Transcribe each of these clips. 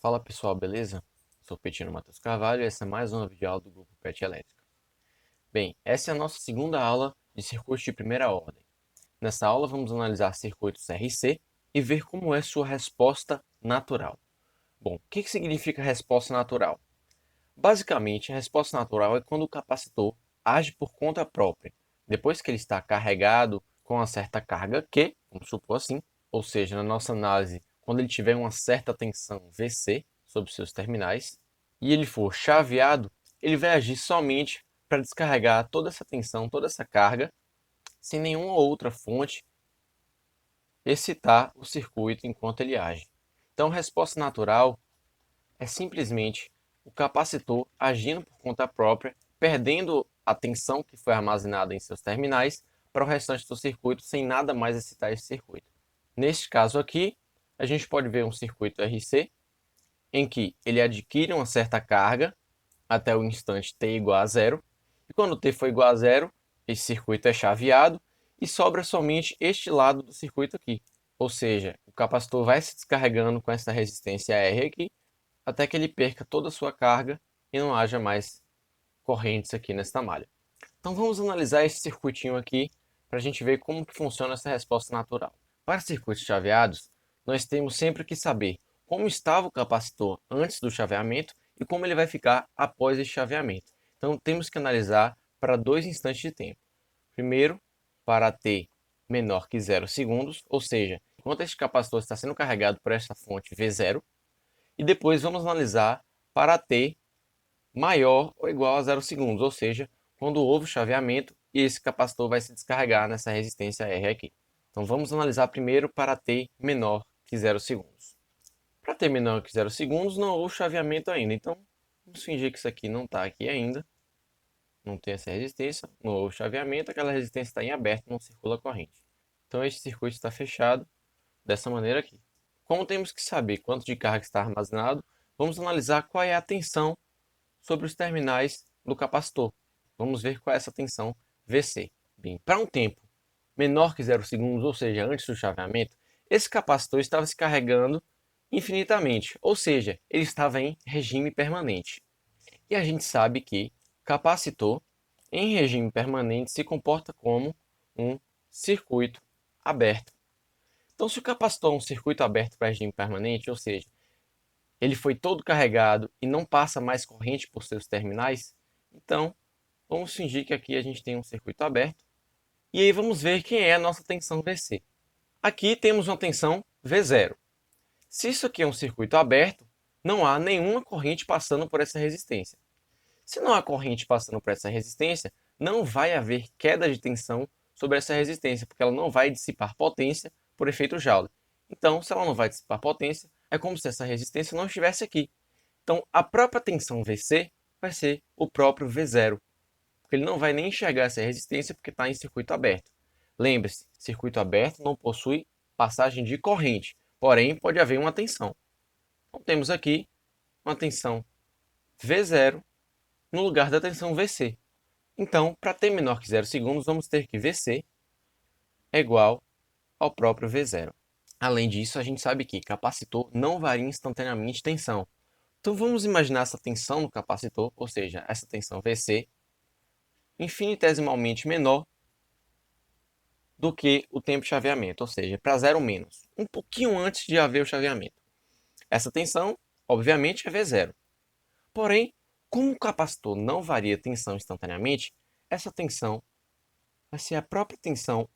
Fala pessoal, beleza? Sou Petino Matheus Carvalho e essa é mais uma videoaula do grupo PET Elétrica. Bem, essa é a nossa segunda aula de circuitos de primeira ordem. Nessa aula vamos analisar circuitos RC e ver como é sua resposta natural. Bom, o que significa resposta natural? Basicamente, a resposta natural é quando o capacitor age por conta própria, depois que ele está carregado com uma certa carga Q, vamos supor assim, ou seja, na nossa análise, quando ele tiver uma certa tensão VC sobre seus terminais, e ele for chaveado, ele vai agir somente para descarregar toda essa tensão, toda essa carga, sem nenhuma outra fonte excitar o circuito enquanto ele age. Então, resposta natural é simplesmente o capacitor agindo por conta própria, perdendo a tensão que foi armazenada em seus terminais para o restante do circuito, sem nada mais excitar esse circuito. Neste caso aqui, a gente pode ver um circuito RC, em que ele adquire uma certa carga até o instante t igual a zero, e quando t for igual a zero, esse circuito é chaveado e sobra somente este lado do circuito aqui. Ou seja, o capacitor vai se descarregando com essa resistência R aqui, até que ele perca toda a sua carga e não haja mais correntes aqui nesta malha. Então vamos analisar esse circuitinho aqui para a gente ver como que funciona essa resposta natural. Para circuitos chaveados, nós temos sempre que saber como estava o capacitor antes do chaveamento e como ele vai ficar após esse chaveamento. Então temos que analisar para dois instantes de tempo. Primeiro, para t menor que 0 segundos, ou seja, enquanto este capacitor está sendo carregado por esta fonte V0, e depois vamos analisar para t maior ou igual a 0 segundos, ou seja, quando houve o chaveamento e esse capacitor vai se descarregar nessa resistência R aqui. Então vamos analisar primeiro para t menor que 0 segundos. Para t menor que 0 segundos não houve chaveamento ainda, então vamos fingir que isso aqui não está aqui ainda. Não tem essa resistência, não houve chaveamento, aquela resistência está em aberto, não circula corrente. Então este circuito está fechado dessa maneira aqui. Como temos que saber quanto de carga está armazenado, vamos analisar qual é a tensão sobre os terminais do capacitor. Vamos ver qual é essa tensão VC. Bem, para um tempo menor que 0 segundos, ou seja, antes do chaveamento, esse capacitor estava se carregando infinitamente, ou seja, ele estava em regime permanente. E a gente sabe que capacitor em regime permanente se comporta como um circuito aberto. Então, se o capacitor é um circuito aberto para regime permanente, ou seja, ele foi todo carregado e não passa mais corrente por seus terminais, então vamos fingir que aqui a gente tem um circuito aberto e aí vamos ver quem é a nossa tensão VC. Aqui temos uma tensão V0. Se isso aqui é um circuito aberto, não há nenhuma corrente passando por essa resistência. Se não há corrente passando por essa resistência, não vai haver queda de tensão sobre essa resistência, porque ela não vai dissipar potência por efeito Joule. Então, se ela não vai dissipar potência, é como se essa resistência não estivesse aqui. Então, a própria tensão VC vai ser o próprio V0, porque ele não vai nem enxergar essa resistência porque está em circuito aberto. Lembre-se, circuito aberto não possui passagem de corrente, porém pode haver uma tensão. Então, temos aqui uma tensão V0 no lugar da tensão VC. Então, para t menor que 0 segundos, vamos ter que VC é igual ao próprio V0. Além disso, a gente sabe que capacitor não varia instantaneamente tensão. Então vamos imaginar essa tensão no capacitor, ou seja, essa tensão VC, infinitesimalmente menor do que o tempo de chaveamento, ou seja, para 0 menos, um pouquinho antes de haver o chaveamento. Essa tensão, obviamente, é V0. Porém, como o capacitor não varia tensão instantaneamente, essa tensão vai ser a própria tensão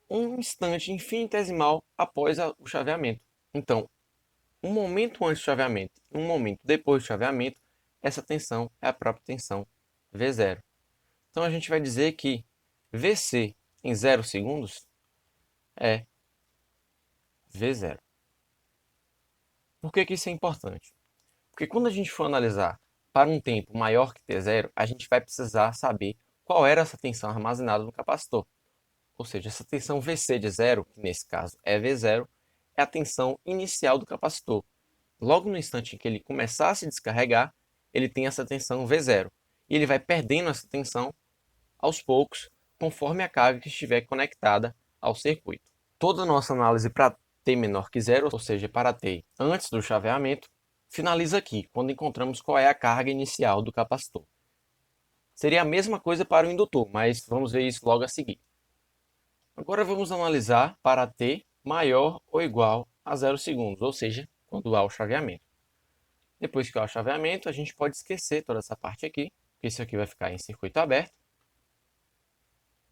um instante infinitesimal após o chaveamento. Então, um momento antes do chaveamento e um momento depois do chaveamento, essa tensão é a própria tensão V0. Então a gente vai dizer que VC em 0 segundos é V0. Por que isso é importante? Porque quando a gente for analisar para um tempo maior que T0, a gente vai precisar saber qual era essa tensão armazenada no capacitor. Ou seja, essa tensão VC de 0, que nesse caso é V0, é a tensão inicial do capacitor. Logo no instante em que ele começar a se descarregar, ele tem essa tensão V0. E ele vai perdendo essa tensão aos poucos, conforme a carga que estiver conectada ao circuito. Toda a nossa análise para t menor que zero, ou seja, para t antes do chaveamento, finaliza aqui, quando encontramos qual é a carga inicial do capacitor. Seria a mesma coisa para o indutor, mas vamos ver isso logo a seguir. Agora vamos analisar para t maior ou igual a 0 segundos, ou seja, quando há o chaveamento. Depois que há o chaveamento, a gente pode esquecer toda essa parte aqui, porque isso aqui vai ficar em circuito aberto.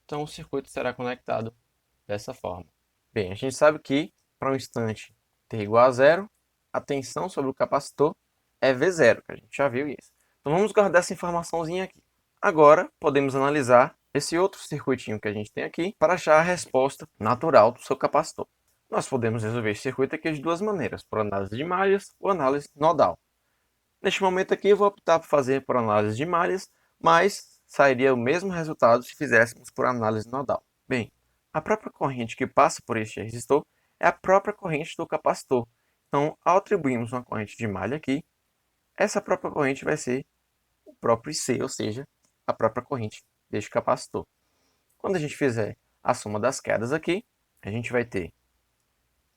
Então o circuito será conectado dessa forma. Bem, a gente sabe que para um instante t igual a zero, a tensão sobre o capacitor é V0, que a gente já viu isso. Então vamos guardar essa informaçãozinha aqui. Agora podemos analisar esse outro circuitinho que a gente tem aqui para achar a resposta natural do seu capacitor. Nós podemos resolver esse circuito aqui de duas maneiras, por análise de malhas ou análise nodal. Neste momento aqui eu vou optar por fazer por análise de malhas, mas sairia o mesmo resultado se fizéssemos por análise nodal. Bem, a própria corrente que passa por este resistor é a própria corrente do capacitor. Então, ao atribuirmos uma corrente de malha aqui, essa própria corrente vai ser o próprio IC, ou seja, a própria corrente deste capacitor. Quando a gente fizer a soma das quedas aqui, a gente vai ter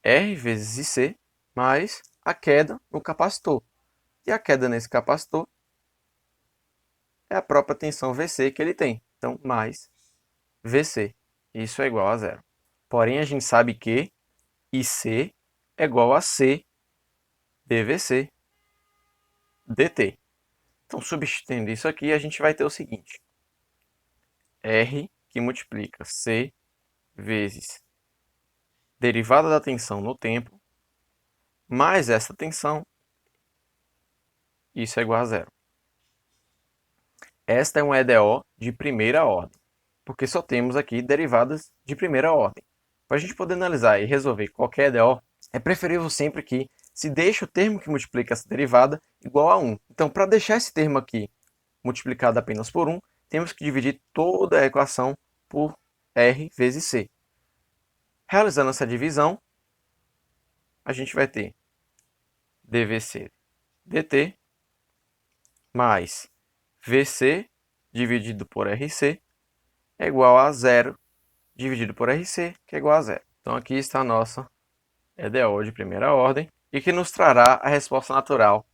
R vezes IC mais a queda no capacitor. E a queda nesse capacitor é a própria tensão VC que ele tem. Então, mais VC. Isso é igual a zero. Porém, a gente sabe que IC é igual a C dVC dt. Então, substituindo isso aqui, a gente vai ter o seguinte. R que multiplica C vezes derivada da tensão no tempo, mais essa tensão, isso é igual a zero. Esta é uma EDO de primeira ordem, porque só temos aqui derivadas de primeira ordem. Para a gente poder analisar e resolver qualquer EDO, é preferível sempre que se deixe o termo que multiplica essa derivada igual a 1. Então, para deixar esse termo aqui multiplicado apenas por 1, temos que dividir toda a equação por R vezes C. Realizando essa divisão, a gente vai ter dVC dt mais VC dividido por RC é igual a 0 dividido por RC, que é igual a zero. Então aqui está a nossa EDO de primeira ordem e que nos trará a resposta natural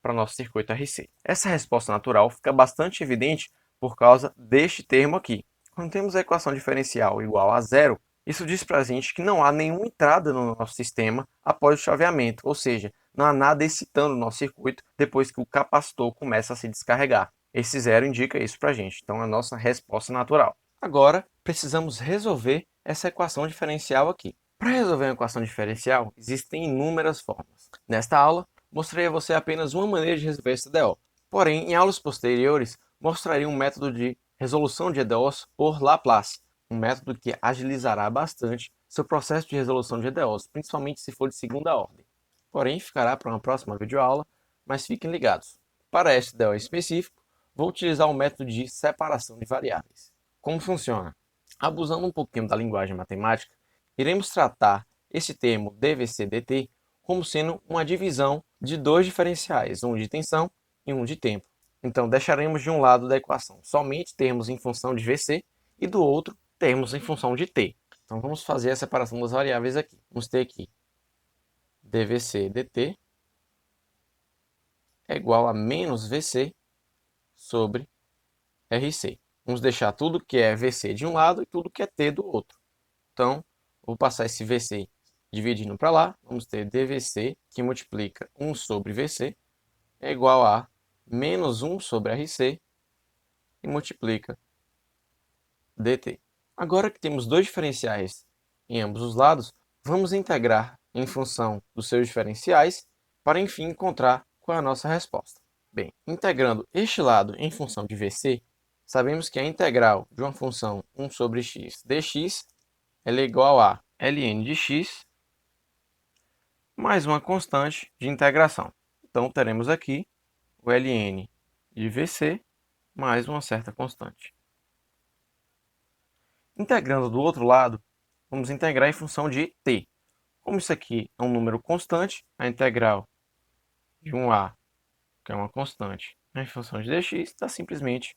para o nosso circuito RC. Essa resposta natural fica bastante evidente por causa deste termo aqui. Quando temos a equação diferencial igual a zero, isso diz para a gente que não há nenhuma entrada no nosso sistema após o chaveamento, ou seja, não há nada excitando o nosso circuito depois que o capacitor começa a se descarregar. Esse zero indica isso para a gente, então é a nossa resposta natural. Agora, precisamos resolver essa equação diferencial aqui. Para resolver uma equação diferencial, existem inúmeras formas. Nesta aula, mostrei a você apenas uma maneira de resolver essa EDO. Porém, em aulas posteriores, mostrarei um método de resolução de EDOs por Laplace, um método que agilizará bastante seu processo de resolução de EDOs, principalmente se for de segunda ordem. Porém, ficará para uma próxima videoaula, mas fiquem ligados. Para este EDO específico, vou utilizar o método de separação de variáveis. Como funciona? Abusando um pouquinho da linguagem matemática, iremos tratar esse termo dVc/dt como sendo uma divisão de dois diferenciais, um de tensão e um de tempo. Então, deixaremos de um lado da equação somente termos em função de Vc e do outro termos em função de t. Então, vamos fazer a separação das variáveis aqui. Vamos ter aqui dVc/dt é igual a menos Vc sobre Rc. Vamos deixar tudo que é Vc de um lado e tudo que é t do outro. Então, vou passar esse Vc dividindo para lá. Vamos ter dVc, que multiplica 1 sobre Vc, é igual a menos 1 sobre Rc, e multiplica dt. Agora que temos dois diferenciais em ambos os lados, vamos integrar em função dos seus diferenciais para, enfim, encontrar qual é a nossa resposta. Bem, integrando este lado em função de Vc, sabemos que a integral de uma função 1 sobre x dx é igual a ln de x mais uma constante de integração. Então, teremos aqui o ln de Vc mais uma certa constante. Integrando do outro lado, vamos integrar em função de t. Como isso aqui é um número constante, a integral de 1a, que é uma constante, em função de dx, dá simplesmente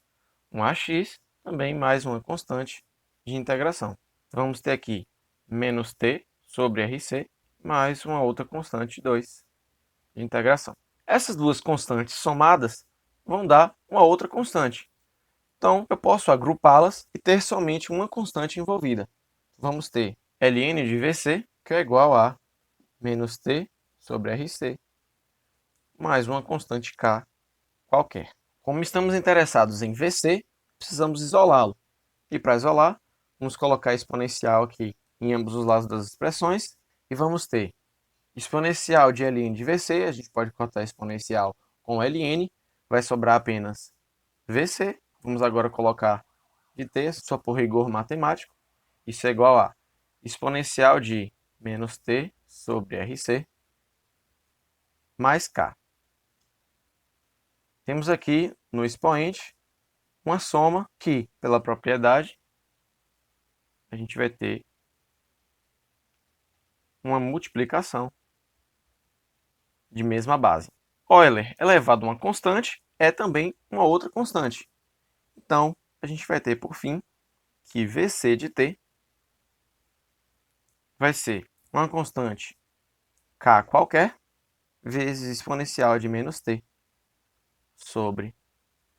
um ax, também mais uma constante de integração. Então, vamos ter aqui menos t sobre rc mais uma outra constante 2 de integração. Essas duas constantes somadas vão dar uma outra constante. Então, eu posso agrupá-las e ter somente uma constante envolvida. Vamos ter ln de Vc, que é igual a menos t sobre Rc, mais uma constante k qualquer. Como estamos interessados em Vc, precisamos isolá-lo. E para isolar, vamos colocar a exponencial aqui em ambos os lados das expressões e vamos ter exponencial de ln de Vc, a gente pode cortar a exponencial com ln, vai sobrar apenas Vc. Vamos agora colocar de t, só por rigor matemático. Isso é igual a exponencial de menos t sobre Rc mais k. Temos aqui no expoente uma soma que, pela propriedade, a gente vai ter uma multiplicação de mesma base. Euler elevado a uma constante é também uma outra constante. Então, a gente vai ter, por fim, que Vc de t vai ser uma constante k qualquer vezes exponencial de menos t sobre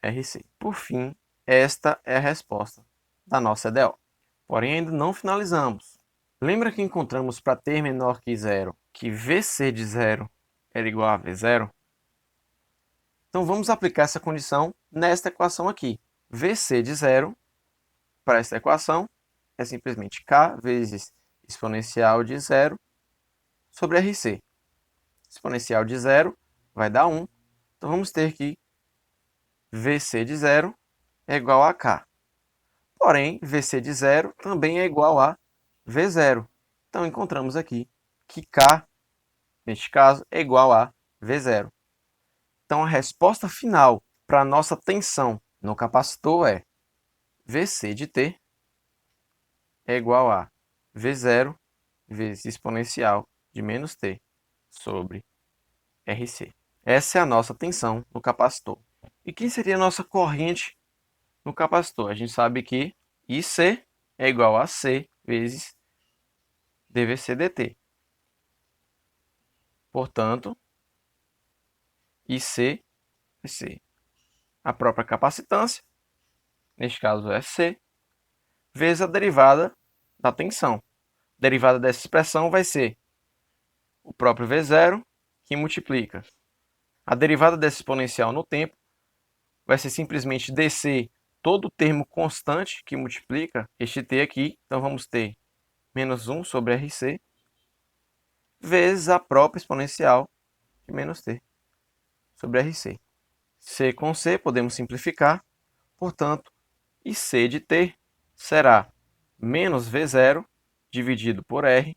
Rc. Por fim, esta é a resposta da nossa EDO. Porém, ainda não finalizamos. Lembra que encontramos para t menor que zero que Vc de zero era igual a V0? Então, vamos aplicar essa condição nesta equação aqui. Vc de zero, para esta equação, é simplesmente k vezes exponencial de zero sobre Rc. Exponencial de zero vai dar 1. Então, vamos ter que Vc de zero é igual a k. Porém, Vc de zero também é igual a V0. Então, encontramos aqui que k, neste caso, é igual a V0. Então, a resposta final para a nossa tensão no capacitor é Vc de t é igual a V0 vezes exponencial de menos t sobre Rc. Essa é a nossa tensão no capacitor. E quem seria a nossa corrente no capacitor? A gente sabe que IC é igual a C vezes dVc dt. Portanto, IC vai ser a própria capacitância, neste caso é C, vezes a derivada da tensão. A derivada dessa expressão vai ser o próprio V0, que multiplica. A derivada dessa exponencial no tempo vai ser simplesmente descer todo o termo constante que multiplica este t aqui. Então, vamos ter menos 1 sobre Rc, vezes a própria exponencial de menos t sobre Rc. C com C podemos simplificar, portanto, IC de t será menos V0 dividido por R,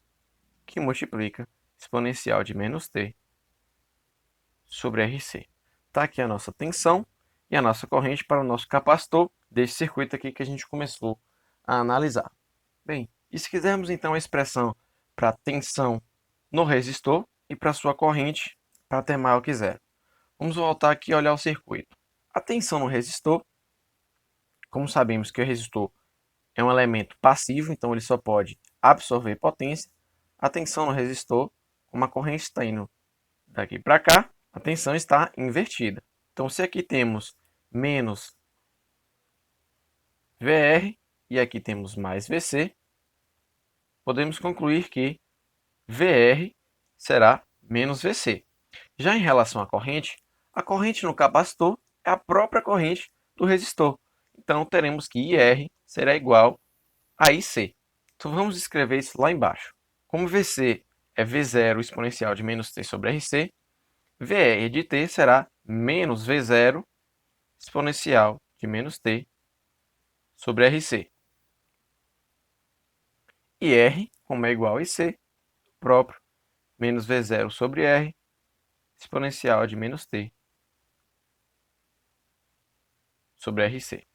que multiplica exponencial de menos t sobre Rc. Está aqui a nossa tensão e a nossa corrente para o nosso capacitor desse circuito aqui que a gente começou a analisar. Bem, e se quisermos então a expressão para tensão no resistor e para sua corrente para T maior que zero? Vamos voltar aqui e olhar o circuito. A tensão no resistor, como sabemos que o resistor é um elemento passivo, então ele só pode absorver potência. A tensão no resistor, como a corrente está indo daqui para cá, a tensão está invertida. Então, se aqui temos menos VR e aqui temos mais VC, podemos concluir que VR será menos VC. Já em relação à corrente, a corrente no capacitor é a própria corrente do resistor. Então, teremos que IR será igual a IC. Então, vamos escrever isso lá embaixo. Como VC é V0 exponencial de menos t sobre Rc, VR de t será menos V0 exponencial de menos t sobre Rc. E R, como é igual a IC, próprio, menos V0 sobre R, exponencial de menos t sobre Rc.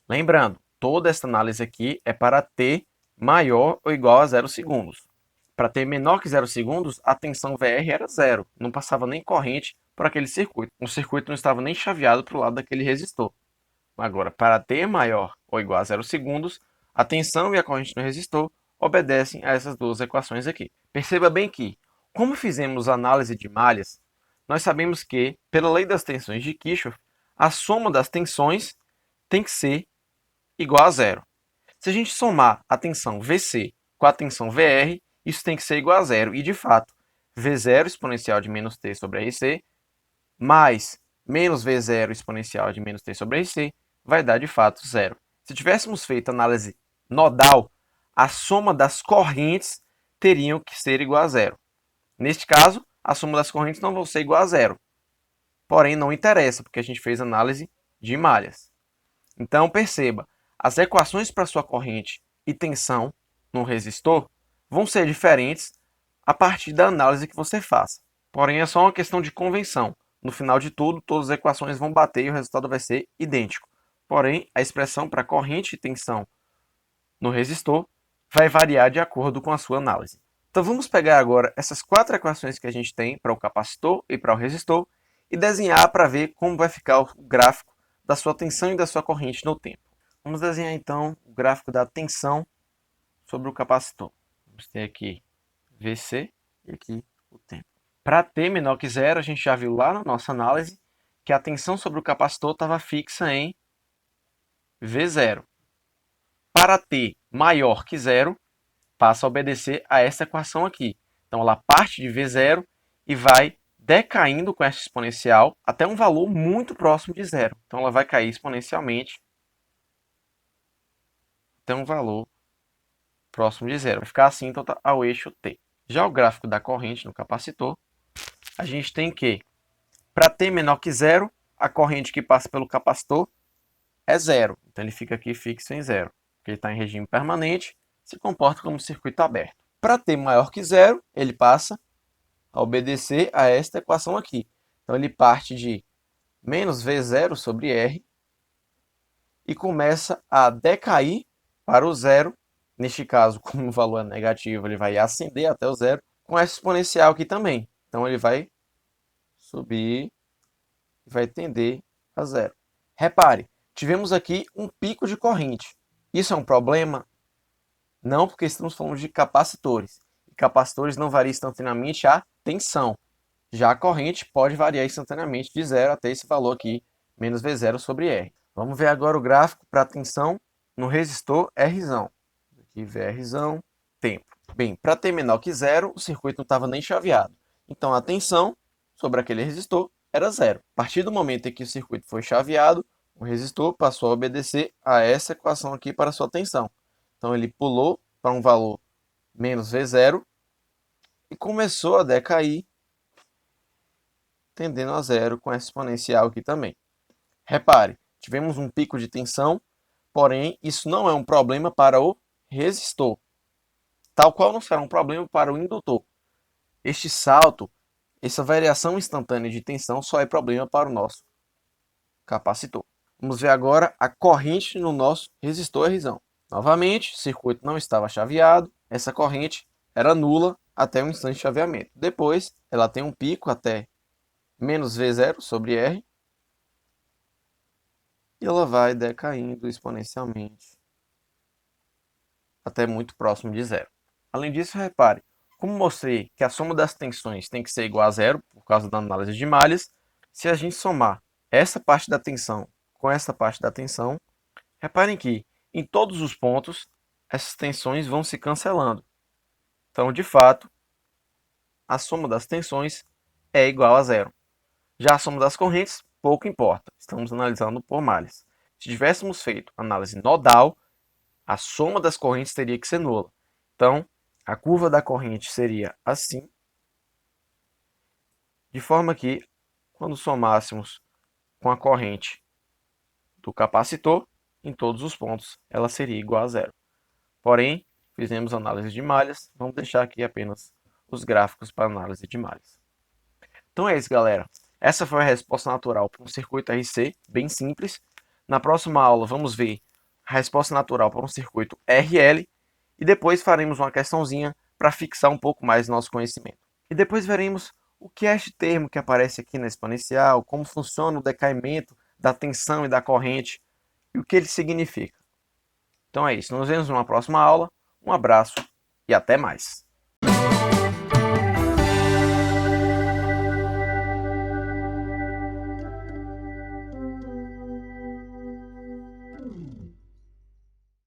Lembrando, toda essa análise aqui é para t maior ou igual a 0 segundos. Para t menor que 0 segundos, a tensão VR era zero, não passava nem corrente por aquele circuito. O circuito não estava nem chaveado para o lado daquele resistor. Agora, para t maior ou igual a 0 segundos, a tensão e a corrente no resistor obedecem a essas duas equações aqui. Perceba bem que Como fizemos análise de malhas, nós sabemos que, pela lei das tensões de Kirchhoff, a soma das tensões tem que ser igual a zero. Se a gente somar a tensão VC com a tensão VR, isso tem que ser igual a zero. E, de fato, V0 exponencial de menos T sobre RC mais menos V0 exponencial de menos T sobre RC vai dar, de fato, zero. Se tivéssemos feito análise nodal, a soma das correntes teriam que ser igual a zero. Neste caso, a soma das correntes não vai ser igual a zero. Porém, não interessa, porque a gente fez análise de malhas. Então, perceba, as equações para sua corrente e tensão no resistor vão ser diferentes a partir da análise que você faça. Porém, é só uma questão de convenção. No final de tudo, todas as equações vão bater e o resultado vai ser idêntico. Porém, a expressão para corrente e tensão no resistor vai variar de acordo com a sua análise. Então vamos pegar agora essas 4 equações que a gente tem para o capacitor e para o resistor e desenhar para ver como vai ficar o gráfico da sua tensão e da sua corrente no tempo. Vamos desenhar então o gráfico da tensão sobre o capacitor. Vamos ter aqui VC e aqui o tempo. Para T menor que zero, a gente já viu lá na nossa análise que a tensão sobre o capacitor estava fixa em V0. Para T maior que zero, passa a obedecer a essa equação aqui. Então ela parte de V0 e vai decaindo com essa exponencial até um valor muito próximo de zero. Então ela vai cair exponencialmente até um valor próximo de zero. Vai ficar assim então ao eixo T. Já o gráfico da corrente no capacitor, a gente tem que, para T menor que zero, a corrente que passa pelo capacitor é zero. Então ele fica aqui fixo em zero. Porque ele está em regime permanente, se comporta como circuito aberto. Para T maior que zero, ele passa a obedecer a esta equação aqui. Então ele parte de menos V0 sobre R e começa a decair para o zero. Neste caso, como o valor é negativo, ele vai ascender até o zero, com essa exponencial aqui também. Então ele vai subir e vai tender a zero. Repare, tivemos aqui um pico de corrente. Isso é um problema? Não, porque estamos falando de capacitores. E capacitores não variam instantaneamente a tensão. Já a corrente pode variar instantaneamente de zero até esse valor aqui, menos V0 sobre R. Vamos ver agora o gráfico para a tensão no resistor R. Aqui VR, tempo. Bem, para T menor que zero, o circuito não estava nem chaveado. Então a tensão sobre aquele resistor era zero. A partir do momento em que o circuito foi chaveado, o resistor passou a obedecer a essa equação aqui para a sua tensão. Então ele pulou para um valor menos V0 e começou a decair, tendendo a zero com essa exponencial aqui também. Repare, tivemos um pico de tensão, porém isso não é um problema para o resistor, tal qual não será um problema para o indutor. Este salto, essa variação instantânea de tensão só é problema para o nosso capacitor. Vamos ver agora a corrente no nosso resistor R. Novamente, o circuito não estava chaveado, essa corrente era nula até o instante de chaveamento. Depois, ela tem um pico até menos V0 sobre R e ela vai decaindo exponencialmente até muito próximo de zero. Além disso, repare, como mostrei que a soma das tensões tem que ser igual a zero, por causa da análise de malhas, se a gente somar essa parte da tensão com essa parte da tensão, reparem que em todos os pontos essas tensões vão se cancelando. Então, de fato, a soma das tensões é igual a zero. Já a soma das correntes, pouco importa, estamos analisando por malhas. Se tivéssemos feito análise nodal, a soma das correntes teria que ser nula. Então, a curva da corrente seria assim, de forma que, quando somássemos com a corrente do capacitor, em todos os pontos, ela seria igual a zero. Porém, fizemos análise de malhas, vamos deixar aqui apenas os gráficos para análise de malhas. Então é isso, galera. Essa foi a resposta natural para um circuito RC, bem simples. Na próxima aula, vamos ver a resposta natural para um circuito RL e depois faremos uma questãozinha para fixar um pouco mais nosso conhecimento. E depois veremos o que é este termo que aparece aqui na exponencial, como funciona o decaimento da tensão e da corrente e o que ele significa. Então é isso, nos vemos numa próxima aula, um abraço e até mais!